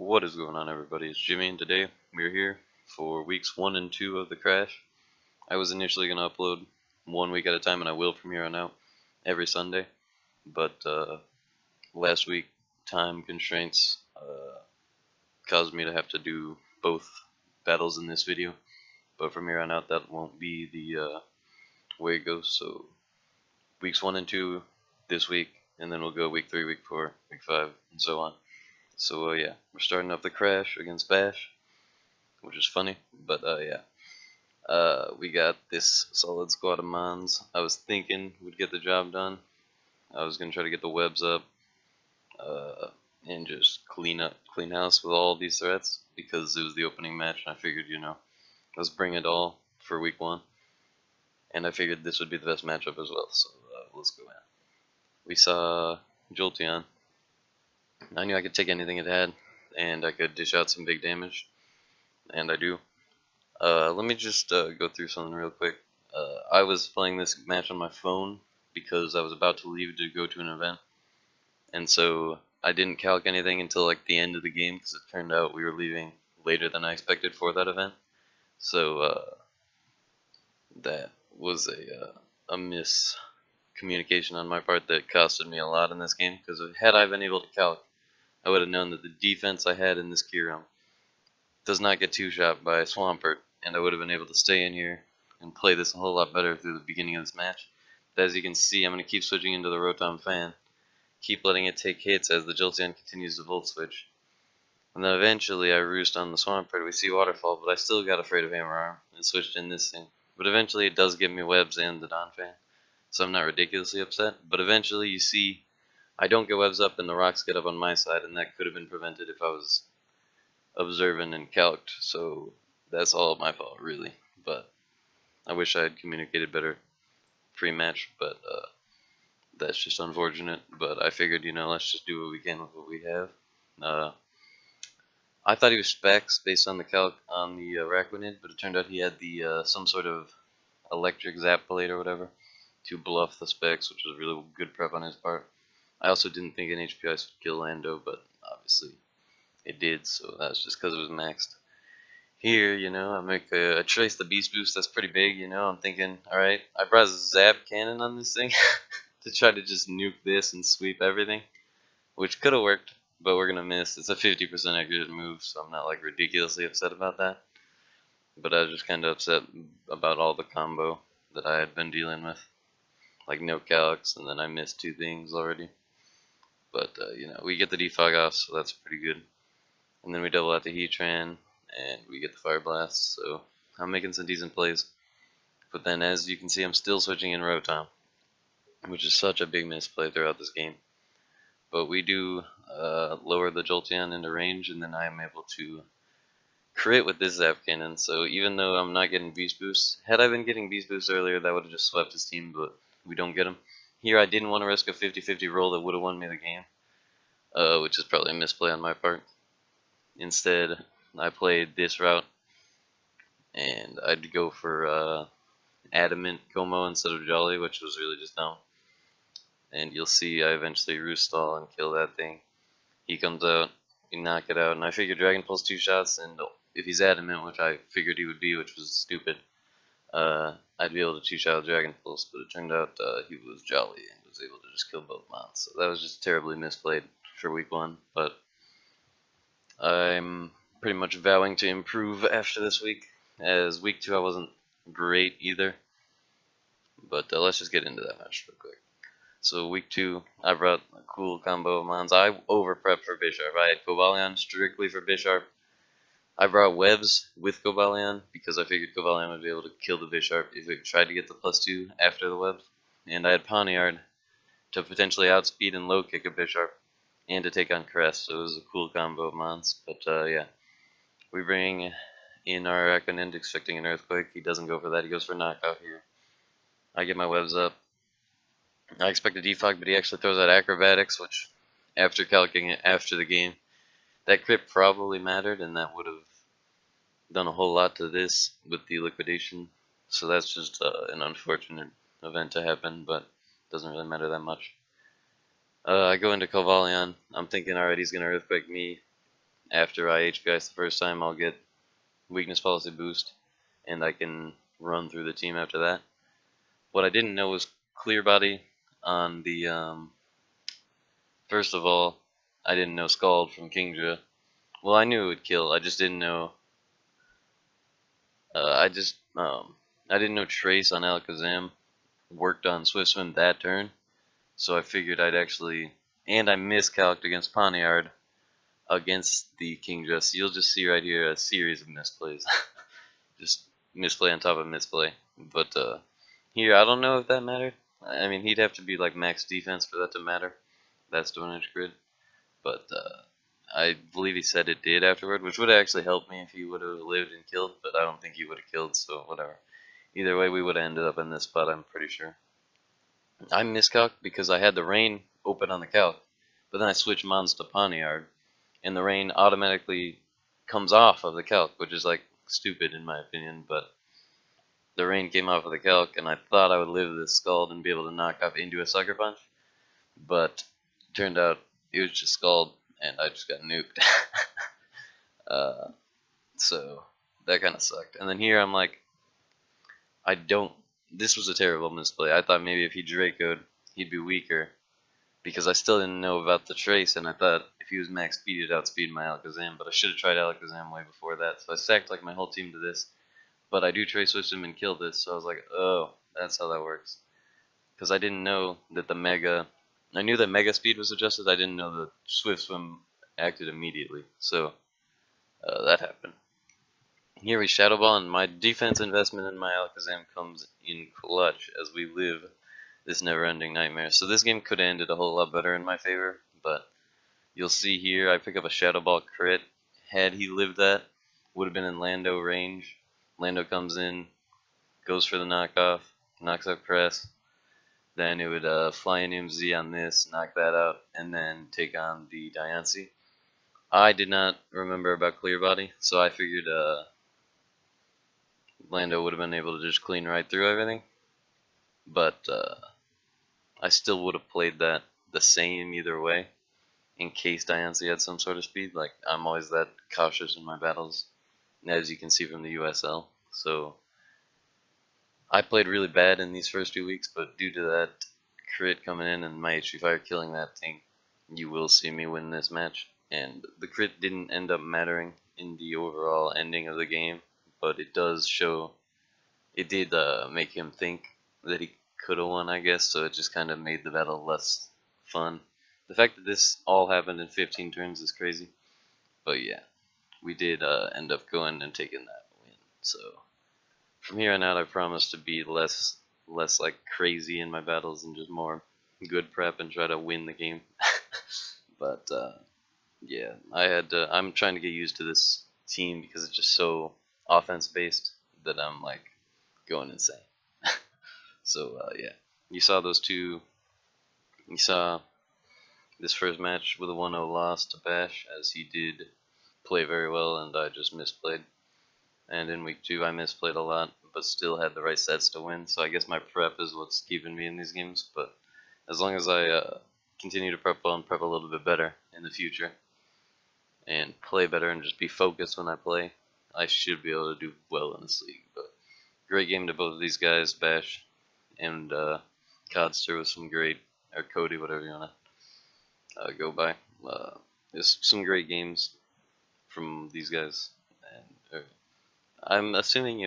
What is going on, everybody? It's Jimmy, and today we're here for weeks 1 and 2 of the Crash. I was initially going to upload 1 week at a time, and I will from here on out every Sunday, but last week time constraints caused me to have to do both battles in this video, but from here on out that won't be the way it goes. So weeks 1 and 2 this week, and then we'll go week 3, week 4, week 5, and so on. So yeah, we're starting up the Krash against Bash, which is funny, but we got this solid squad of mons. I was thinking we'd get the job done. I was gonna try to get the webs up, and just clean house with all these threats, because it was the opening match, and I figured, let's bring it all for week 1, and I figured this would be the best matchup as well. So let's go in. We saw Jolteon. I knew I could take anything it had, and I could dish out some big damage, and I do. Let me just go through something real quick. I was playing this match on my phone because I was about to leave to go to an event, and so I didn't calc anything until like the end of the game, because it turned out we were leaving later than I expected for that event. So that was a miscommunication on my part that costed me a lot in this game, because had I been able to calc, I would have known that the defense I had in this key room does not get two-shot by Swampert, and I would have been able to stay in here and play this a whole lot better through the beginning of this match. But as you can see, I'm going to keep switching into the Rotom fan, keep letting it take hits as the Jolteon continues to Volt Switch. And then eventually I roost on the Swampert. We see Waterfall, but I still got afraid of Hammer Arm and switched in this thing. But eventually it does give me webs and the Don fan, so I'm not ridiculously upset. But eventually you see I don't get webs up and the rocks get up on my side, and that could have been prevented if I was observant and calced. So that's all my fault, really. But I wish I had communicated better pre-match, but that's just unfortunate. But I figured, let's just do what we can with what we have. I thought he was specs based on the calc on the Raquinid, but it turned out he had the some sort of electric zap blade or whatever to bluff the specs, which was really good prep on his part. I also didn't think an HP Ice would kill Lando, but obviously it did, so that's just because it was maxed. Here, I make a trace the Beast Boost. That's pretty big, I'm thinking, alright, I brought a Zap Cannon on this thing to try to just nuke this and sweep everything, which could have worked, but we're gonna miss. It's a 50% accurate move, so I'm not like ridiculously upset about that. But I was just kind of upset about all the combo that I had been dealing with, like no calcs, and then I missed 2 things already. But we get the defog off, so that's pretty good. And then we double out the Heatran, and we get the Fire Blast, so I'm making some decent plays. But then, as you can see, I'm still switching in Rotom, which is such a big misplay throughout this game. But we do lower the Jolteon into range, and then I am able to crit with this Zap Cannon. So even though I'm not getting Beast Boost, had I been getting Beast Boost earlier, that would have just swept his team, but we don't get him. Here I didn't want to risk a 50-50 roll that would have won me the game, which is probably a misplay on my part. Instead, I played this route, and I'd go for Adamant Como instead of Jolly, which was really just dumb. And you'll see I eventually roost stall and kill that thing. He comes out, we knock it out, and I figured Dragon Pulse 2 shots, and if he's Adamant, which I figured he would be, which was stupid, I'd be able to 2-shot Dragon Pulse, but it turned out he was Jolly and was able to just kill both mons. So that was just terribly misplayed for week 1, but I'm pretty much vowing to improve after this week, as week 2 I wasn't great either. But let's just get into that match real quick. So week 2, I brought a cool combo of mons. I over-prepped for Bisharp. I had Gobelin strictly for Bisharp. I brought webs with Gobelin because I figured Gobelin would be able to kill the Bisharp if it tried to get the +2 after the webs. And I had Pawniard to potentially outspeed and low kick a Bisharp and to take on Krash, so it was a cool combo of mons. But yeah, we bring in our Raquinid expecting an Earthquake. He doesn't go for that, he goes for Knockout here. I get my webs up. I expect a defog, but he actually throws out Acrobatics, which after calculating it after the game, that crit probably mattered, and that would have done a whole lot to this with the liquidation. So that's just an unfortunate event to happen, but it doesn't really matter that much. I go into Covalion. I'm thinking, alright, he's going to Earthquake me. after I HP Ice the first time, I'll get weakness policy boost, and I can run through the team after that. What I didn't know was clear body on the first of all, I didn't know Scald from Kingdra. Well, I knew it would kill. I just didn't know. I didn't know Trace on Alakazam worked on Swift Swim that turn, so I figured I'd actually. And I miscalced against Poniard against the Kingdra. So you'll just see right here a series of misplays. Just misplay on top of misplay. But here, I don't know if that mattered. I mean, he'd have to be like max defense for that to matter. That's the 1-inch grid. But I believe he said it did afterward, which would have actually helped me if he would have lived and killed, but I don't think he would have killed, so whatever. Either way, we would have ended up in this spot, I'm pretty sure. I miscalced because I had the rain open on the calc, but then I switched mons to Poniard, and the rain automatically comes off of the calc, which is like stupid in my opinion, but the rain came off of the calc, and I thought I would live this Scald and be able to knock off into a Sucker Punch, but it turned out it was just Scald, and I just got nuked. So that kind of sucked. And then here I'm like, this was a terrible misplay. I thought maybe if he Draco'd, he'd be weaker, because I still didn't know about the Trace, and I thought if he was max speed, it'd outspeed my Alakazam, but I should have tried Alakazam way before that, so I sacked like my whole team to this, but I do Trace Switch him and kill this, so I was like, oh, that's how that works. Because I didn't know that I knew that Mega Speed was adjusted, I didn't know that Swift Swim acted immediately, so that happened. Here we Shadow Ball, and my defense investment in my Alakazam comes in clutch as we live this never-ending nightmare. So this game could have ended a whole lot better in my favor, but you'll see here I pick up a Shadow Ball crit. Had he lived that, would have been in Lando range. Lando comes in, goes for the knockoff, knocks out Cress. Then it would fly in MZ on this, knock that out, and then take on the Diancie. I did not remember about Clear Body, so I figured Lando would have been able to just clean right through everything. But I still would have played that the same either way, in case Diancie had some sort of speed. Like, I'm always that cautious in my battles, as you can see from the USL. So I played really bad in these first 2 weeks, but due to that crit coming in and my HP Fire killing that thing, you will see me win this match. And the crit didn't end up mattering in the overall ending of the game, but it does show, it did make him think that he could have won, I guess, so it just kind of made the battle less fun. The fact that this all happened in 15 turns is crazy, but yeah, we did end up going and taking that win. So from here on out, I promise to be less like crazy in my battles and just more good prep and try to win the game. But yeah, I'm trying to get used to this team because it's just so offense based that I'm like going insane. So yeah, you saw those two. You saw this first match with a 1-0 loss to Bash, as he did play very well and I just misplayed. And in week 2 I misplayed a lot, but still had the right sets to win. So I guess my prep is what's keeping me in these games. But as long as I continue to prep well and prep a little bit better in the future, and play better and just be focused when I play, I should be able to do well in this league. But great game to both of these guys, Bash and Codster, with some great, or Cody, whatever you want to go by. There's some great games from these guys, and I'm assuming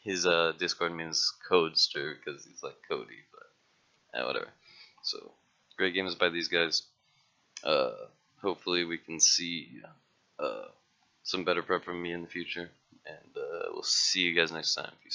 his Discord means Codester because he's like Cody, but whatever. So great games by these guys. Hopefully we can see some better prep from me in the future, and we'll see you guys next time. Peace.